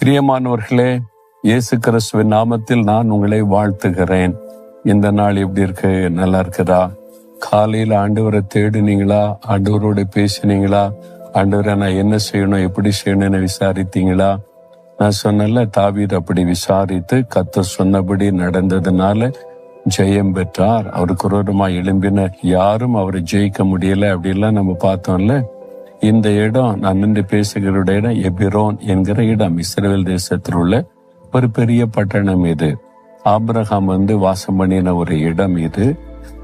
பிரியமானவர்களே, இயேசு கிறிஸ்துவின் நாமத்தில் நான் உங்களை வாழ்த்துகிறேன். இந்த நாள் எப்படி இருக்கு? நல்லா இருக்குதா? காலையில ஆண்டவரை தேடுனீங்களா? ஆண்டவரோட பேசினீங்களா? ஆண்டவரை நான் என்ன செய்யணும், எப்படி செய்யணும்னு விசாரித்தீங்களா? நான் சொன்னல, தாவீது அப்படி விசாரித்து கர்த்தர் சொன்னபடி நடந்ததுனால ஜெயம் பெற்றார். அவருக்கு விரோதமா எழும்பின யாரும் அவரை ஜெயிக்க முடியல அப்படிலாம் நம்ம பார்த்தோம்ல. இந்த இடம், நான் நின்று பேசுகிற இடம் எபிரோன் என்கிற இடம். இஸ்ரவேல் தேசத்தில் உள்ள ஒரு பெரிய பட்டணம் இது. ஆபிரகாம் வாசம் பண்ணின ஒரு இடம் இது.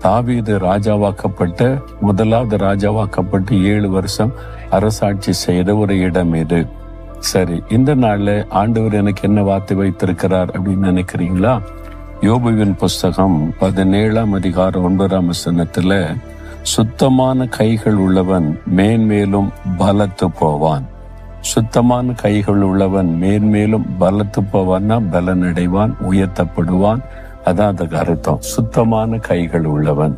தாவீது ராஜாவாக்கப்பட்ட, முதலாவது ராஜாவாக்கப்பட்டு 7 வருஷம் அரசாட்சி செய்த ஒரு இடம் இது. சரி, இந்த நாள்ல ஆண்டவர் எனக்கு என்ன வார்த்தை வைத்திருக்கிறார் அப்படின்னு நினைக்கிறீங்களா? யோபுவின் புஸ்தகம் 17ஆம் அதிகாரம் 9ஆம் வசனத்துல, சுத்தமான கைகள் உள்ளவன் மேன்மேலும் பலத்து போவான். சுத்தமான கைகள் உள்ளவன் மேன்மேலும் பலத்து போவான்னா பலனடைவான், உயர்த்தப்படுவான். அதான் அதுக்கு அர்த்தம். சுத்தமான கைகள் உள்ளவன்.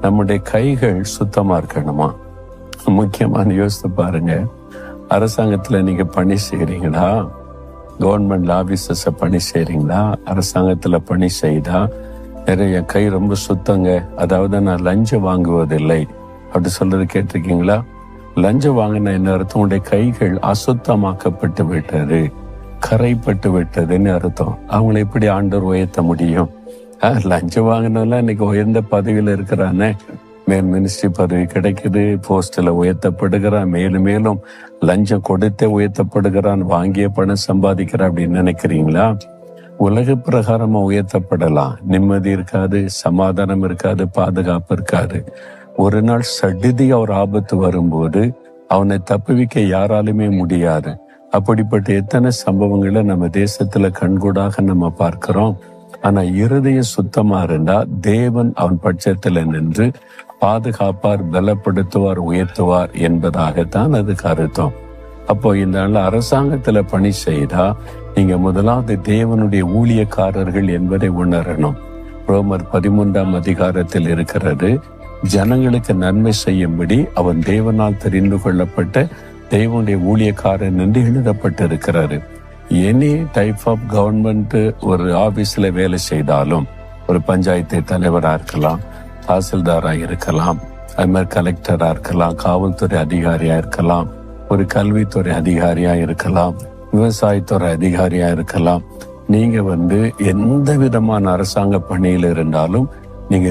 நம்முடைய கைகள் சுத்தமா இருக்கணுமா? முக்கியமான யோசித்து பாருங்க. அரசாங்கத்துல நீங்க பணி செய்யறீங்களா? கவர்மெண்ட் ஆபீசர்ஸ பணி செய்யறீங்களா? அரசாங்கத்துல பணி செய்தா நிறைய கை ரொம்ப சுத்தங்க, அதாவது நான் லஞ்சம் வாங்குவதில்லை அப்படி சொல்றது கேட்டிருக்கீங்களா? லஞ்சம் வாங்கின என்ன அர்த்தம்? உடைய கைகள் அசுத்தமாக்கப்பட்டு விட்டது, கரைப்பட்டு விட்டதுன்னு அர்த்தம். அவங்களை எப்படி ஆண்டவர் உயர்த்த முடியும்? லஞ்சம் வாங்கினவெல்லாம் இன்னைக்கு உயர்ந்த பதவியில இருக்கிறானே, மேல் மினிஸ்ட்ரி பதவி கிடைக்குது, போஸ்ட்ல உயர்த்தப்படுகிறான், மேலும் மேலும் லஞ்சம் கொடுத்தே உயர்த்தப்படுகிறான், வாங்கிய பணம் சம்பாதிக்கிறான் அப்படின்னு நினைக்கிறீங்களா? உலக பிரகாரமா உயர்த்தப்படலாம், நிம்மதி இருக்காது, சமாதானம் இருக்காது, பாதுகாப்பு இருக்காது. ஒரு நாள் சடிதி ஒரு ஆபத்து வரும்போது அவனை தப்புவிக்க யாராலுமே முடியாது. அப்படிப்பட்ட எத்தனை சம்பவங்களை நம்ம தேசத்துல கண்கூடாக நம்ம பார்க்கிறோம். ஆனா இருதயம் சுத்தமா இருந்தா தேவன் அவன் பட்சத்துல நின்று பாதுகாப்பார், பலப்படுத்துவார், உயர்த்துவார் என்பதாகத்தான் அதுக்கு அர்த்தம். அப்போ இந்த நாள் அரசாங்கத்துல பணி செய்தா நீங்க முதலாவது தேவனுடைய ஊழியக்காரர்கள் என்பதை உணரணும். ரோமர் 13ஆம் அதிகாரத்தில் இருக்கிறது, ஜனங்களுக்கு நன்மை செய்யும்படி அவன் தேவனால் தெரிந்து கொள்ளப்பட்ட தேவனுடைய ஊழியக்காரன் என்று எழுதப்பட்டிருக்கிறாரு. எனி டைப் ஆஃப் கவர்மெண்ட் ஒரு ஆபீஸ்ல வேலை செய்தாலும், ஒரு பஞ்சாயத்து தலைவரா இருக்கலாம், தாசில்தாரா இருக்கலாம், அது மாதிரி கலெக்டரா இருக்கலாம், காவல்துறை அதிகாரியா இருக்கலாம், ஒரு கல்வித்துறை அதிகாரியா இருக்கலாம், விவசாயத்துறை அதிகாரியா இருக்கலாம். நீங்க எந்த விதமான அரசாங்க பணியில இருந்தாலும் நீங்க